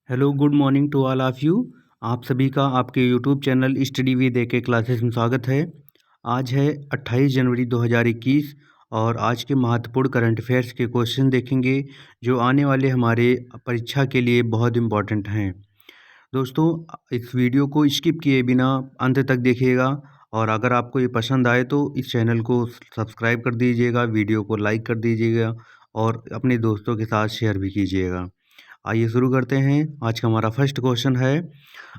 Hello good morning to all of you. आप सभी का आपके YouTube channel study with K classes में स्वागत है। आज है 28 जनवरी 2021 और आज के महत्वपूर्ण करंट अफेयर्स के क्वेश्चन देखेंगे जो आने वाले हमारे परीक्षा के लिए बहुत इम्पोर्टेंट हैं। दोस्तों, इस वीडियो को स्किप किए बिना अंत तक देखिएगा और अगर आपको ये पसंद आए तो इस चैनल को सब्सक्राइब कर दीजिएगा, वीडियो को लाइक कर दीजिएगा और अपने दोस्तों के साथ शेयर भी कीजिएगा। आइए शुरू करते हैं। आज का हमारा फर्स्ट क्वेश्चन है,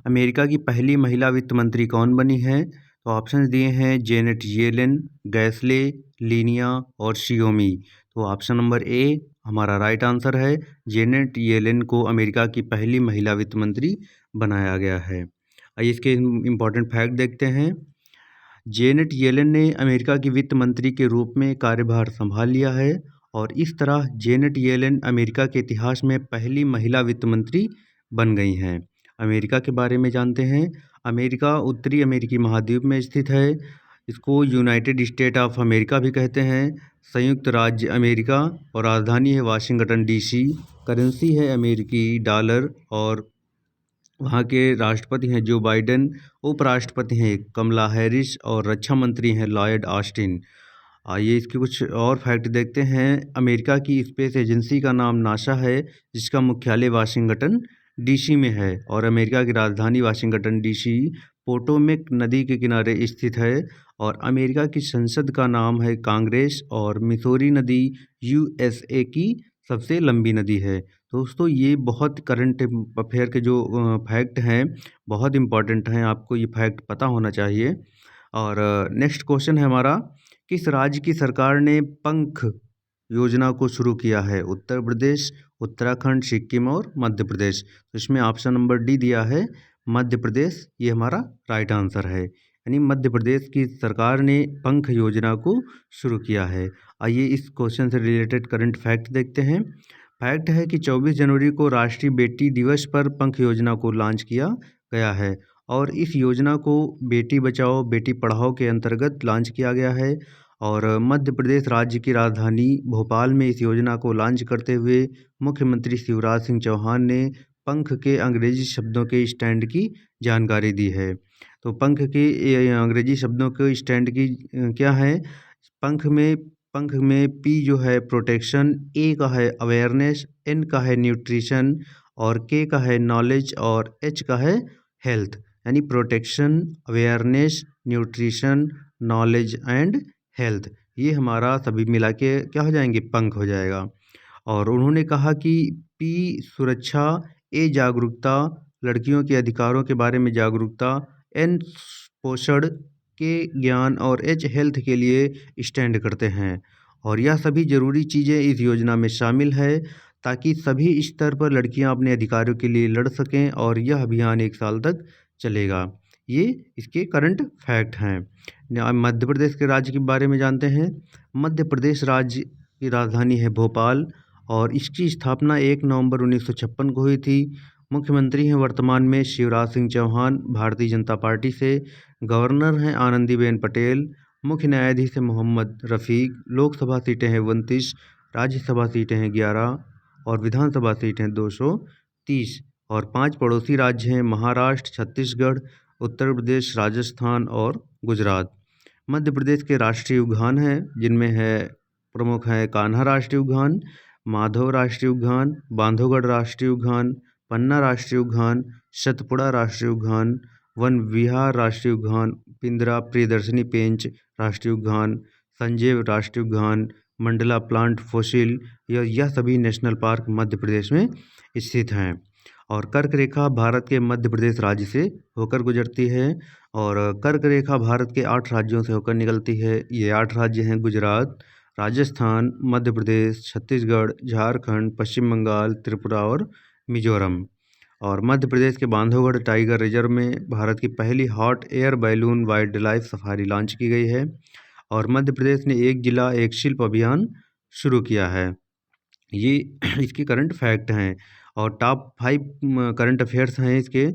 अमेरिका की पहली महिला वित्त मंत्री कौन बनी है? तो ऑप्शन दिए हैं जेनेट येलेन, गैसले, लीनिया और शियोमी। तो ऑप्शन नंबर ए हमारा राइट आंसर है। जेनेट येलेन को अमेरिका की पहली महिला वित्त मंत्री बनाया गया है। आइए इसके इम्पोर्टेंट फैक्ट देखते हैं। जेनेट येलेन ने अमेरिका की वित्त मंत्री के रूप में कार्यभार संभाल लिया है और इस तरह जेनेट येलेन अमेरिका के इतिहास में पहली महिला वित्त मंत्री बन गई हैं। अमेरिका के बारे में जानते हैं। अमेरिका उत्तरी अमेरिकी महाद्वीप में स्थित है। इसको यूनाइटेड स्टेट ऑफ अमेरिका भी कहते हैं। संयुक्त राज्य अमेरिका और राजधानी है वाशिंगटन डीसी। करेंसी है अमेरिकी डॉलर और वहाँ के राष्ट्रपति हैं जो बाइडेन, उपराष्ट्रपति हैं कमला हैरिस और रक्षा मंत्री हैं लॉयड ऑस्टिन। आइए इसके कुछ और फैक्ट देखते हैं। अमेरिका की स्पेस एजेंसी का नाम नासा है जिसका मुख्यालय वाशिंगटन डीसी में है और अमेरिका की राजधानी वाशिंगटन डीसी पोटोमेक नदी के किनारे स्थित है और अमेरिका की संसद का नाम है कांग्रेस और मिसौरी नदी यूएसए की सबसे लंबी नदी है। दोस्तों, ये बहुत करंट अफेयर के जो फैक्ट हैं बहुत इम्पॉर्टेंट हैं, आपको ये फैक्ट पता होना चाहिए। और नेक्स्ट क्वेश्चन है हमारा, किस राज्य की सरकार ने पंख योजना को शुरू किया है? उत्तर प्रदेश, उत्तराखंड, सिक्किम और मध्य प्रदेश। तो इसमें ऑप्शन नंबर डी दिया है मध्य प्रदेश, ये हमारा राइट आंसर है। यानी मध्य प्रदेश की सरकार ने पंख योजना को शुरू किया है। आइए इस क्वेश्चन से रिलेटेड करंट फैक्ट देखते हैं। फैक्ट है कि 24 जनवरी को राष्ट्रीय बेटी दिवस पर पंख योजना को लॉन्च किया गया है और इस योजना को बेटी बचाओ बेटी पढ़ाओ के अंतर्गत लॉन्च किया गया है। और मध्य प्रदेश राज्य की राजधानी भोपाल में इस योजना को लॉन्च करते हुए मुख्यमंत्री शिवराज सिंह चौहान ने पंख के अंग्रेजी शब्दों के स्टैंड की जानकारी दी है। तो पंख के अंग्रेजी शब्दों के स्टैंड की क्या है? पंख में पी जो है प्रोटेक्शन, ए का है अवेयरनेस, एन का है न्यूट्रिशन और के का है नॉलेज और एच का है हेल्थ। यानी protection, awareness, nutrition, knowledge and health, ये हमारा सभी मिला के क्या हो जाएंगे? पंख हो जाएगा। और उन्होंने कहा कि पी सुरक्षा, ए जागरूकता, लड़कियों के अधिकारों के बारे में जागरूकता, एन पोषण, के ज्ञान और एच हेल्थ के लिए स्टैंड करते हैं। और यह सभी ज़रूरी चीज़ें इस योजना में शामिल है ताकि सभी स्तर पर लड़कियां अपने अधिकारों के लिए लड़ सकें और यह अभियान 1 साल तक चलेगा। ये इसके करंट फैक्ट हैं। मध्य प्रदेश के राज्य के बारे में जानते हैं। मध्य प्रदेश राज्य की राजधानी है भोपाल और इसकी स्थापना 1 नवंबर 1956 को हुई थी। मुख्यमंत्री हैं वर्तमान में शिवराज सिंह चौहान भारतीय जनता पार्टी से। गवर्नर हैं आनंदीबेन पटेल। मुख्य न्यायाधीश हैं मोहम्मद रफ़ीक। लोकसभा सीटें हैं 29, राज्यसभा सीटें हैं 11 और विधानसभा सीटें हैं 230 और 5 पड़ोसी राज्य हैं महाराष्ट्र, छत्तीसगढ़, उत्तर प्रदेश, राजस्थान और गुजरात। मध्य प्रदेश के राष्ट्रीय उद्यान हैं जिनमें है प्रमुख हैं कान्हा राष्ट्रीय उद्यान, माधव राष्ट्रीय उद्यान, बांधवगढ़ राष्ट्रीय उद्यान, पन्ना राष्ट्रीय उद्यान, सतपुड़ा राष्ट्रीय उद्यान, वन विहार राष्ट्रीय उद्यान, पिंजरा प्रियदर्शनी पेंच राष्ट्रीय उद्यान, संजय राष्ट्रीय उद्यान, मंडला प्लांट फॉसिल, यह सभी नेशनल पार्क मध्य प्रदेश में स्थित हैं। और कर्क रेखा भारत के मध्य प्रदेश राज्य से होकर गुजरती है और कर्क रेखा भारत के 8 राज्यों से होकर निकलती है। ये 8 राज्य हैं गुजरात, राजस्थान, मध्य प्रदेश, छत्तीसगढ़, झारखंड, पश्चिम बंगाल, त्रिपुरा और मिजोरम। और मध्य प्रदेश के बांधवगढ़ टाइगर रिजर्व में भारत की पहली hot air balloon wild life safari launch की गई है और मध्य प्रदेश ने एक जिला एक शिल्प अभियान शुरू किया है। ये इसके करंट फैक्ट हैं। और टॉप 5 करंट अफेयर्स हैं इसके।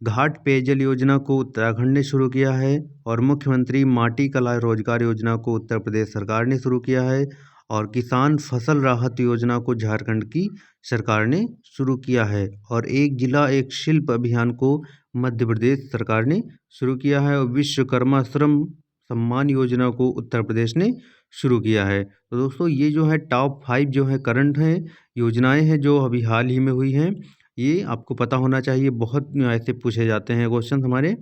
घाट पेयजल योजना को उत्तराखंड ने शुरू किया है और मुख्यमंत्री माटी कला रोजगार योजना को उत्तर प्रदेश सरकार ने शुरू किया है और किसान फसल राहत योजना को झारखंड की सरकार ने शुरू किया है। और एक जिला एक शिल्प अभियान को मध्य प्रदेश सरकार ने शुरू किया है। और विश्वकर्मा श्रम सम्मान योजना को उत्तर प्रदेश ने शुरू किया है। तो दोस्तों ये जो है टॉप 5 जो है करंट हैं योजनाएं हैं जो अभी हाल ही में हुई हैं, ये आपको पता होना चाहिए। बहुत ऐसे पूछे जाते हैं क्वेश्चन हमारे।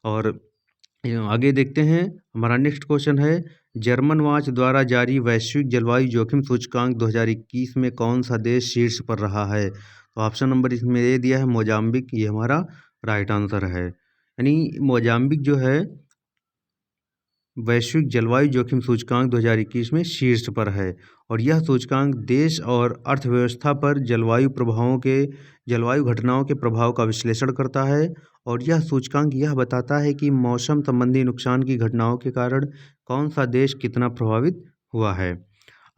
और आगे देखते हैं, हमारा नेक्स्ट क्वेश्चन है, जर्मन वॉच द्वारा जारी वैश्विक जलवायु जोखिम सूचकांक 2021 में कौन सा देश शीर्ष पर रहा है? तो ऑप्शन नंबर इसमें ये दिया है मोजाम्बिक, ये हमारा राइट आंसर है। यानी मोजाम्बिक जो है वैश्विक जलवायु जोखिम सूचकांक 2021 में शीर्ष पर है। और यह सूचकांक देश और अर्थव्यवस्था पर जलवायु घटनाओं के प्रभाव का विश्लेषण करता है। और यह सूचकांक यह बताता है कि मौसम संबंधी नुकसान की घटनाओं के कारण कौन सा देश कितना प्रभावित हुआ है।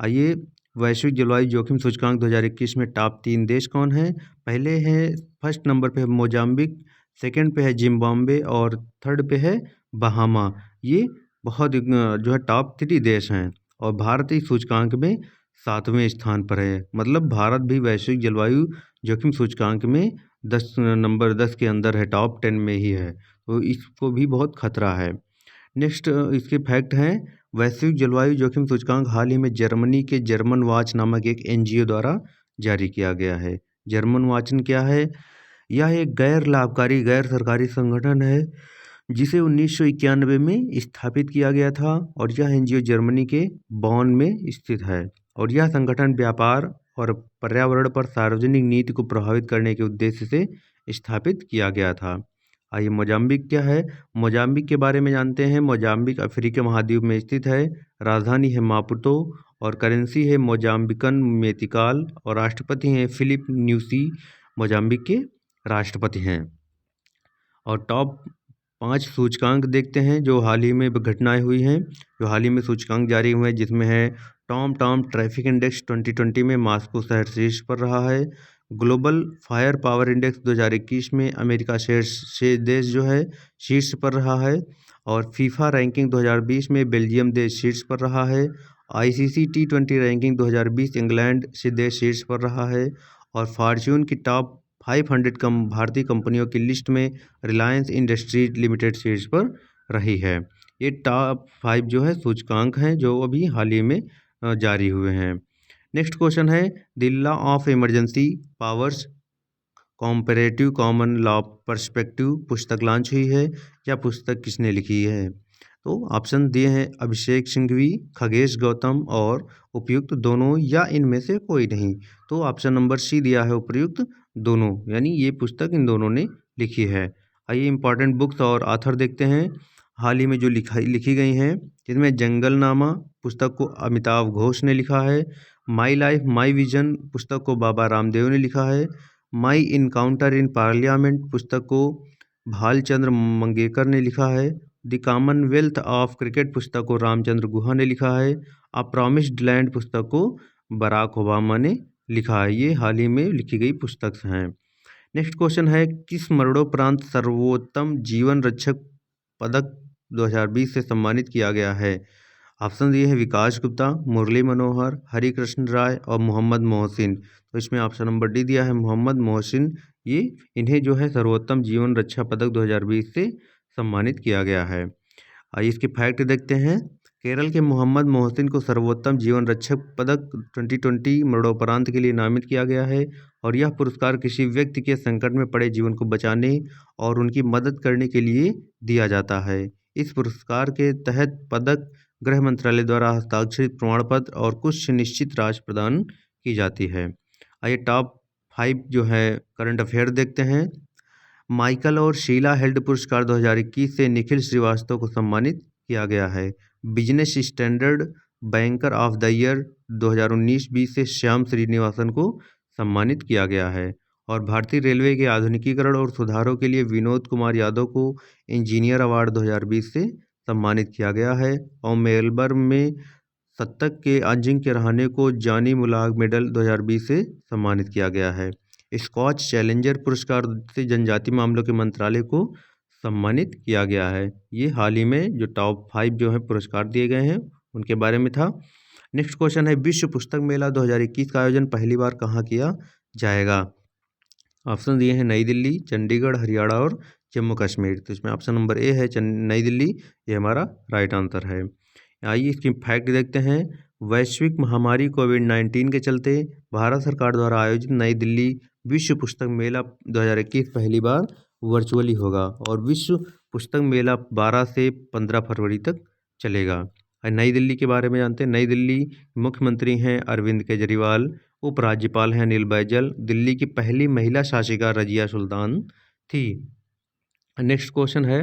आइए, वैश्विक जलवायु जोखिम सूचकांक 2021 में टॉप 3 देश कौन हैं? पहले है, फर्स्ट नंबर पे है मोजाम्बिक, सेकंड पे है जिम्बाब्वे और थर्ड पे है बहामा। ये बहुत जो है टॉप 3 देश हैं। और भारत इस सूचकांक में 7वें स्थान पर है। मतलब भारत भी वैश्विक जलवायु जोखिम सूचकांक में 10 के अंदर है, टॉप 10 में ही है। तो इसको भी बहुत खतरा है। नेक्स्ट इसके फैक्ट हैं, वैश्विक जलवायु जोखिम सूचकांक हाल ही में जर्मनी के जर्मन वॉच नामक एक एनजीओ द्वारा जारी किया गया है। जर्मन वॉच क्या है? यह एक गैर लाभकारी गैर सरकारी संगठन है जिसे 1991 में स्थापित किया गया था। और यह एनजीओ जर्मनी के बॉन में स्थित है। और यह संगठन व्यापार और पर्यावरण पर सार्वजनिक नीति को प्रभावित करने के उद्देश्य से स्थापित किया गया था। आइए, मोजाम्बिक क्या है? मोजाम्बिक के बारे में जानते हैं। मोजाम्बिक अफ्रीकी महाद्वीप में स्थित है। राजधानी है मापुतो और करेंसी है मोजाम्बिकन मेतिकाल और राष्ट्रपति हैं फिलिप न्यूसी, मोजाम्बिक के राष्ट्रपति हैं। और टॉप 5 सूचकांक देखते हैं जो हाल ही में घटनाएं हुई हैं, जो हाल ही में सूचकांक जारी हुए हैं, जिसमें है टॉम ट्रैफिक इंडेक्स 2020 में मॉस्को शहर शीर्ष पर रहा है। ग्लोबल फायर पावर इंडेक्स 2021 में अमेरिका से देश जो है शीर्ष पर रहा है। और फीफा रैंकिंग 2020 में बेल्जियम देश शीर्ष पर रहा है। आईसीसी T20 रैंकिंग 2020 इंग्लैंड से देश शीर्ष पर रहा है। और फॉर्च्यून की टॉप 500 भारतीय कंपनियों की लिस्ट में रिलायंस इंडस्ट्रीज लिमिटेड शीर्ष पर रही है। ये टॉप 5 जो है सूचकांक हैं जो अभी हाल ही में जारी हुए हैं। नेक्स्ट क्वेश्चन है, the law of emergency powers comparative common law perspective पुस्तक लॉन्च हुई है। यह पुस्तक किसने लिखी है? तो ऑप्शन दिए हैं अभिषेक सिंघवी, खगेश गौतम और उपयुक्त दोनों या इनमें से कोई नहीं। तो ऑप्शन नंबर सी दिया है उपयुक्त दोनों, यानी ये पुस्तक इन दोनों ने लिखी है। आइए इंपॉर्टेंट बुक्स और ऑथर देखते हैं हाल ही में जो लिखी गई हैं, जिनमें जंगलनामा पुस्तक को अमिताभ घोष ने लिखा है। माई लाइफ माई विजन पुस्तक को बाबा रामदेव ने लिखा है। माई इनकाउंटर इन पार्लियामेंट पुस्तक को भालचंद्र मंगेकर ने लिखा है। द कॉमनवेल्थ ऑफ क्रिकेट पुस्तक को रामचंद्र गुहा ने लिखा है। अ प्रॉमिस्ड लैंड पुस्तक को बराक ओबामा ने लिखा है। ये हाल ही में लिखी गई पुस्तक हैं। नेक्स्ट क्वेश्चन है, किस मरणोपरांत सर्वोत्तम जीवन रक्षक पदक 2020 से सम्मानित किया गया है? ऑप्शन दिए हैं विकास गुप्ता, मुरली मनोहर, हरिकृष्ण राय और मोहम्मद मोहसिन। तो इसमें ऑप्शन नंबर डी दिया है मोहम्मद मोहसिन। ये इन्हें जो है सर्वोत्तम जीवन रक्षा पदक 2020 से सम्मानित किया गया है। आइए इसके फैक्ट देखते हैं। केरल के मोहम्मद मोहसिन को सर्वोत्तम जीवन रक्षक पदक 2020 मरणोपरांत के लिए नामित किया गया है। और यह पुरस्कार किसी व्यक्ति के संकट में पड़े जीवन को बचाने और उनकी मदद करने के लिए दिया जाता है। इस पुरस्कार के तहत पदक गृह मंत्रालय द्वारा हस्ताक्षरित प्रमाण पत्र और कुछ निश्चित राशि प्रदान की जाती है। आइए टॉप 5 जो है करंट अफेयर देखते हैं। माइकल और शीला हेल्ड पुरस्कार 2021 से निखिल श्रीवास्तव को सम्मानित किया गया है। Business standard banker of the year 2019-20 से श्याम श्रीनिवासन को सम्मानित किया गया है। और भारतीय रेलवे के आधुनिकीकरण और सुधारों के लिए विनोद कुमार यादव को इंजीनियर अवार्ड 2020 से सम्मानित किया गया है। और मेलबर्न में शतक के अजिंक्य रहाणे को जॉनी मुलाग मेडल 2020 से सम्मानित किया गया है। स्कॉच चैलेंजर पुरस्कार से जनजाति मामलों के मंत्रालय को सम्मानित किया गया है। ये हाल ही में जो टॉप 5 जो है पुरस्कार दिए गए हैं उनके बारे में था। नेक्स्ट क्वेश्चन है, विश्व पुस्तक मेला 2021 का आयोजन पहली बार कहाँ किया जाएगा? ऑप्शन दिए हैं नई दिल्ली, चंडीगढ़, हरियाणा और जम्मू कश्मीर। तो इसमें ऑप्शन नंबर ए है नई दिल्ली, ये हमारा राइट आंसर है। आइए इसकी फैक्ट देखते हैं। वैश्विक महामारी कोविड-19 के चलते भारत सरकार द्वारा आयोजित नई दिल्ली विश्व पुस्तक मेला 2021 पहली बार वर्चुअली होगा और विश्व पुस्तक मेला 12 से 15 फरवरी तक चलेगा। नई दिल्ली के बारे में जानते हैं। नई दिल्ली मुख्यमंत्री हैं अरविंद केजरीवाल, उपराज्यपाल हैं अनिल बैजल, दिल्ली की पहली महिला शासिका रजिया सुल्तान थी। नेक्स्ट क्वेश्चन है,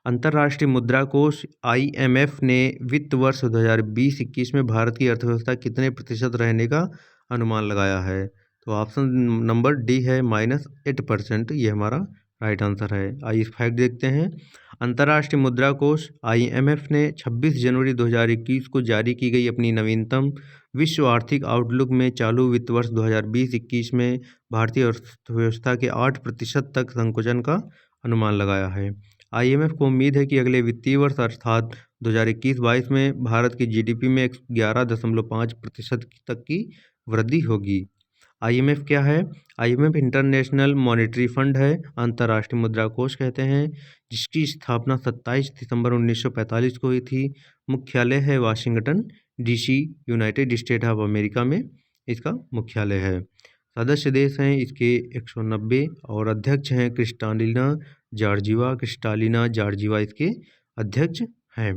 अंतर्राष्ट्रीय मुद्रा कोष IMF ने वित्त वर्ष 2020-21 में भारत की अर्थव्यवस्था कितने प्रतिशत रहने का अनुमान लगाया है? तो ऑप्शन नंबर डी है -8%, ये हमारा राइट आंसर है। आइए इस फैक्ट देखते हैं। अंतर्राष्ट्रीय मुद्रा कोष IMF ने 26 जनवरी 2021 को जारी की गई अपनी नवीनतम विश्व आर्थिक आउटलुक में चालू वित्त वर्ष 2020-21 में भारतीय अर्थव्यवस्था के 8% तक संकुचन का अनुमान लगाया है। IMF को उम्मीद है कि अगले वित्तीय वर्ष अर्थात 2021-22 में भारत की GDP में 11.5% तक की वृद्धि होगी। IMF क्या है? IMF इंटरनेशनल मॉनेटरी फंड है, अंतर्राष्ट्रीय मुद्रा कोष कहते हैं, जिसकी स्थापना 27 दिसंबर 1945 को हुई थी। मुख्यालय है Washington DC, United state of America में इसका मुख्यालय है। सदस्य देश हैं इसके 190 और अध्यक्ष हैं क्रिस्टालिना जॉर्जिवा इसके अध्यक्ष हैं।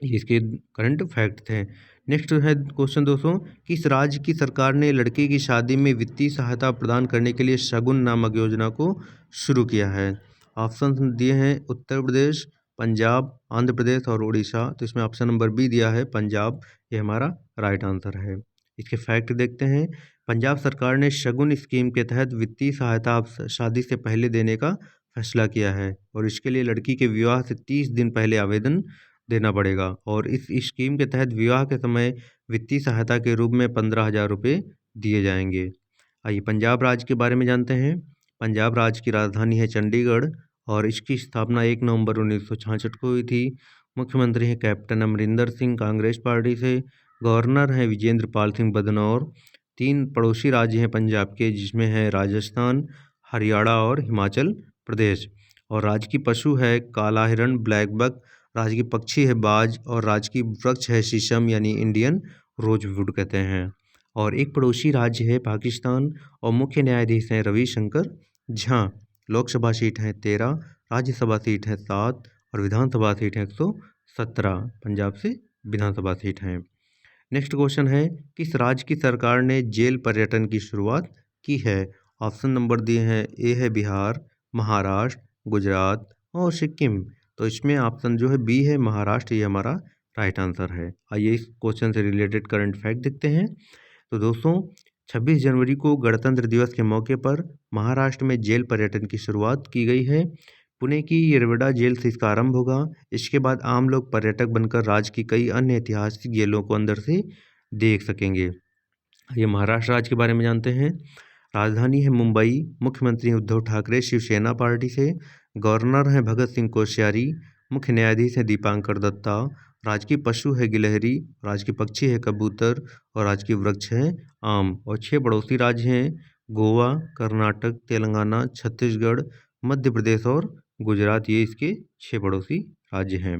इसके करंट फैक्ट थे। नेक्स्ट है क्वेश्चन दोस्तों, किस राज्य की सरकार ने लड़की की शादी में वित्तीय सहायता प्रदान करने के लिए शगुन नामक योजना को शुरू किया है? ऑप्शन दिए हैं उत्तर प्रदेश, पंजाब, आंध्र प्रदेश और उड़ीसा। तो इसमें ऑप्शन नंबर बी दिया है पंजाब, ये हमारा राइट आंसर है। इसके फैक्ट देखते हैं। पंजाब सरकार ने शगुन स्कीम के तहत वित्तीय सहायता शादी से पहले देने का फैसला किया है और इसके लिए लड़की के विवाह से 30 दिन पहले आवेदन देना पड़ेगा और इस स्कीम के तहत विवाह के समय वित्तीय सहायता के रूप में 15,000 रुपये दिए जाएंगे। आइए पंजाब राज्य के बारे में जानते हैं। पंजाब राज्य की राजधानी है चंडीगढ़ और इसकी स्थापना 1 नवंबर 1966 को हुई थी। मुख्यमंत्री हैं कैप्टन अमरिंदर सिंह कांग्रेस पार्टी से। गवर्नर हैं विजेंद्र पाल सिंह बदनौर। 3 पड़ोसी राज्य हैं पंजाब के, जिसमें है राजस्थान, हरियाणा और हिमाचल प्रदेश। और राज्य की पशु है काला हिरण ब्लैक बक, राज्य की पक्षी है बाज और राज्य की वृक्ष है शीशम यानी इंडियन रोजवुड कहते हैं। और एक पड़ोसी राज्य है पाकिस्तान और मुख्य न्यायाधीश हैं रविशंकर झा। लोकसभा सीट हैं 13, राज्यसभा सीट है 7 और विधानसभा सीट है 117। पंजाब से विधानसभा सीट हैं। नेक्स्ट क्वेश्चन है, किस राज्य की सरकार ने जेल पर्यटन की शुरुआत की है? ऑप्शन नंबर दिए हैं ए है बिहार, महाराष्ट्र, गुजरात और सिक्किम। तो इसमें ऑप्शन जो है बी है महाराष्ट्र, ये हमारा राइट आंसर है। आइए इस क्वेश्चन से रिलेटेड करंट फैक्ट देखते हैं। तो दोस्तों 26 जनवरी को गणतंत्र दिवस के मौके पर महाराष्ट्र में जेल पर्यटन की शुरुआत की गई है। पुणे की येरवडा जेल से इसका आरंभ होगा। इसके बाद आम लोग पर्यटक बनकर राज्य की कई अन्य ऐतिहासिक जेलों को अंदर से देख सकेंगे। ये महाराष्ट्र राज्य के बारे में जानते हैं। राजधानी है मुंबई, मुख्यमंत्री हैं उद्धव ठाकरे शिवसेना पार्टी से। गवर्नर हैं भगत सिंह कोश्यारी, मुख्य न्यायाधीश हैं दीपांकर दत्ता। राजकीय पशु है गिलहरी, राजकीय पक्षी है कबूतर और राजकीय वृक्ष है आम। और 6 पड़ोसी राज्य हैं गोवा, कर्नाटक, तेलंगाना, छत्तीसगढ़, मध्य प्रदेश और गुजरात, ये इसके 6 पड़ोसी राज्य हैं।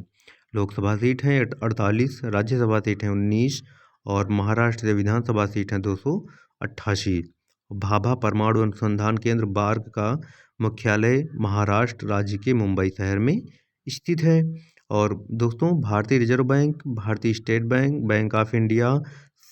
लोकसभा सीट हैं 48, राज्यसभा सीट हैं 19 और महाराष्ट्र से विधानसभा सीट हैं 288। भाभा परमाणु अनुसंधान केंद्र बार्क का मुख्यालय महाराष्ट्र राज्य के मुंबई शहर में स्थित है। और दोस्तों भारतीय रिजर्व बैंक, भारतीय state bank, bank of India,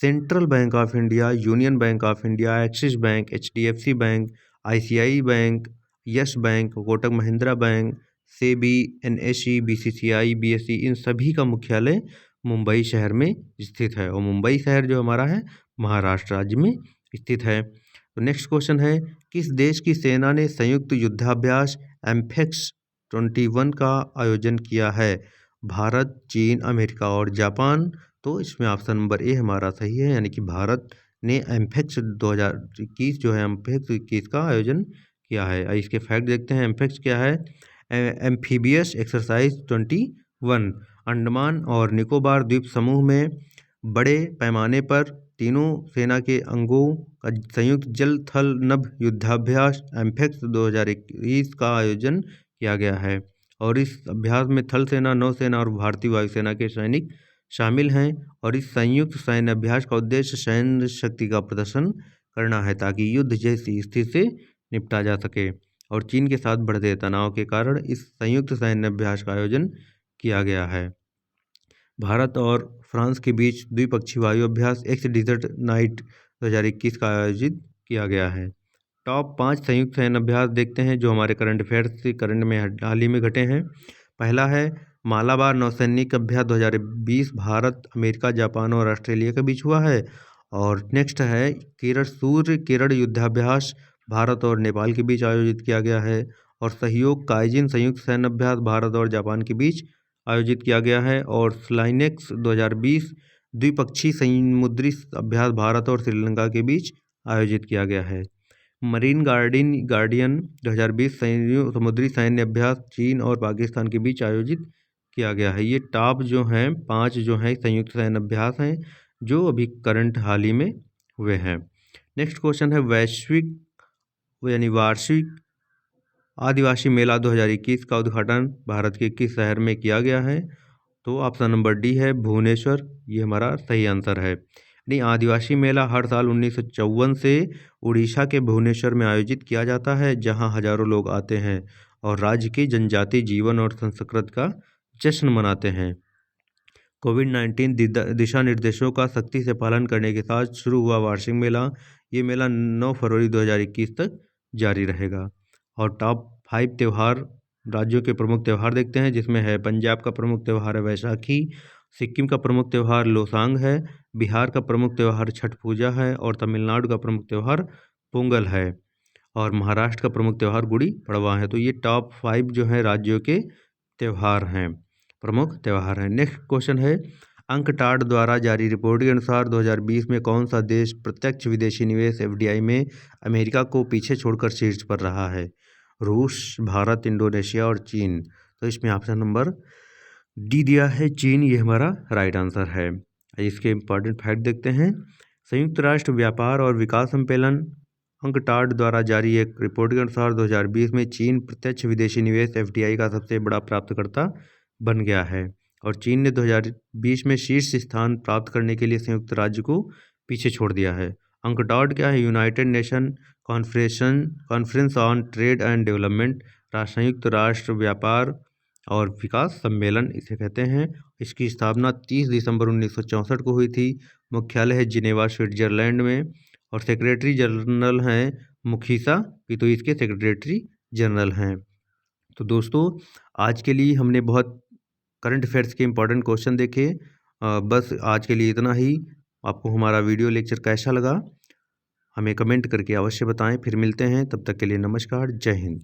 central bank of India, union bank of India, axis bank, HDFC bank, ICICI bank, yes bank, Kotak Mahindra bank, SEBI, NSE, BCCI, BSE, इन सभी का मुख्यालय मुंबई शहर में स्थित है और मुंबई शहर जो हमारा है महाराष्ट्र राज्य में स्थित है। तो नेक्स्ट क्वेश्चन है, किस देश की सेना ने संयुक्त युद्धाभ्यास एम्फेक्स 21 का आयोजन किया है? भारत, चीन, अमेरिका और जापान। तो इसमें ऑप्शन नंबर ए हमारा सही है, यानी कि भारत ने एम्फेक्स 2021 जो है एम्फेक्स 21 का आयोजन किया है। इसके फैक्ट देखते हैं। एम्फेक्स क्या है? एम्फीबियस एक्सरसाइज 21 अंडमान और निकोबार द्वीप समूह में बड़े पैमाने पर तीनों सेना के अंगों का संयुक्त जल थल नभ युद्धाभ्यास एम्फेक्स 2021 का आयोजन किया गया है और इस अभ्यास में थल सेना, नौसेना और भारतीय वायुसेना के सैनिक शामिल हैं और इस संयुक्त सैन्य अभ्यास का उद्देश्य सैन्य शक्ति का प्रदर्शन करना है ताकि युद्ध जैसी स्थिति से निपटा जा सके। और चीन के साथ बढ़ते तनाव के कारण इस संयुक्त सैन्य अभ्यास का आयोजन किया गया है। भारत और फ्रांस के बीच द्विपक्षीय वायु अभ्यास एक्स डिजर्ट नाइट 2021 का आयोजित किया गया है। टॉप 5 संयुक्त सैन्य अभ्यास देखते हैं जो हमारे करंट अफेयर्स से करंट में हाल ही में घटे हैं। पहला है मालाबार नौसैनिक अभ्यास 2020 भारत, अमेरिका, जापान और ऑस्ट्रेलिया के बीच हुआ है। और नेक्स्ट है सूर्य किरण युद्धाभ्यास भारत और नेपाल के बीच आयोजित किया गया है। और सहयोग काइजिन संयुक्त सैन्य अभ्यास भारत और जापान के बीच आयोजित किया गया है। और स्लाइनेक्स 2020 द्विपक्षीय समुद्री अभ्यास भारत और श्रीलंका के बीच आयोजित किया गया है। मरीन गार्डियन 2020 समुद्री सैन्य अभ्यास चीन और पाकिस्तान के बीच आयोजित किया गया है। ये टॉप जो हैं 5 जो हैं संयुक्त सैन्य अभ्यास हैं जो अभी करंट हाल ही में हुए हैं। नेक्स्ट क्वेश्चन है वार्षिक आदिवासी मेला 2021 का उद्घाटन भारत के किस शहर में किया गया है? तो ऑप्शन नंबर डी है भुवनेश्वर, ये हमारा सही आंसर है। नहीं, आदिवासी मेला हर साल 1954 से उड़ीसा के भुवनेश्वर में आयोजित किया जाता है जहां हजारों लोग आते हैं और राज्य की जनजातीय जीवन और संस्कृति का जश्न मनाते हैं। कोविड-19 दिशा निर्देशों का सख्ती से पालन करने के साथ शुरू हुआ वार्षिक मेला, ये मेला 9 फरवरी 2021 तक जारी रहेगा। और टॉप 5 त्यौहार राज्यों के प्रमुख त्यौहार देखते हैं जिसमें है पंजाब का प्रमुख त्यौहार है वैशाखी, सिक्किम का प्रमुख त्यौहार लोसांग है, बिहार का प्रमुख त्यौहार छठ पूजा है और तमिलनाडु का प्रमुख त्यौहार पोंगल है और महाराष्ट्र का प्रमुख त्यौहार गुड़ी पड़वा है। तो ये टॉप 5 जो है राज्यों के त्यौहार हैं, प्रमुख त्यौहार हैं। नेक्स्ट क्वेश्चन है अंकटाड द्वारा जारी रिपोर्ट के अनुसार 2020 में कौन सा देश प्रत्यक्ष विदेशी निवेश एफडीआई में अमेरिका को पीछे छोड़कर शीर्ष पर रहा है? रूस, भारत, इंडोनेशिया और चीन। तो इसमें ऑप्शन नंबर डी दिया है चीन, ये हमारा राइट आंसर है। इसके इंपॉर्टेंट फैक्ट देखते हैं। संयुक्त राष्ट्र व्यापार और विकास सम्मेलन अंकटाड द्वारा जारी एक रिपोर्ट के अनुसार 2020 में चीन प्रत्यक्ष विदेशी निवेश एफडीआई का सबसे बड़ा प्राप्तकर्ता बन गया है और चीन ने 2020 में शीर्ष स्थान प्राप्त करने के लिए संयुक्त राज्य को पीछे छोड़ दिया है। अंकटाड क्या है? United nation conference on trade and development, संयुक्त राष्ट्र व्यापार और विकास सम्मेलन इसे कहते हैं। इसकी स्थापना 30 दिसंबर 1964 को हुई थी। मुख्यालय है जिनेवा स्विट्जरलैंड में और सेक्रेटरी जनरल हैं मुखीसा पितोई इसके सेक्रेटरी जनरल हैं। तो दोस्तों आज के लिए हमने बहुत करंट अफेयर्स के इंपॉर्टेंट क्वेश्चन देखे। बस आज के लिए इतना ही। आपको हमारा वीडियो लेक्चर कैसा लगा हमें कमेंट करके अवश्य बताएं। फिर मिलते हैं, तब तक के लिए नमस्कार, जय हिंद।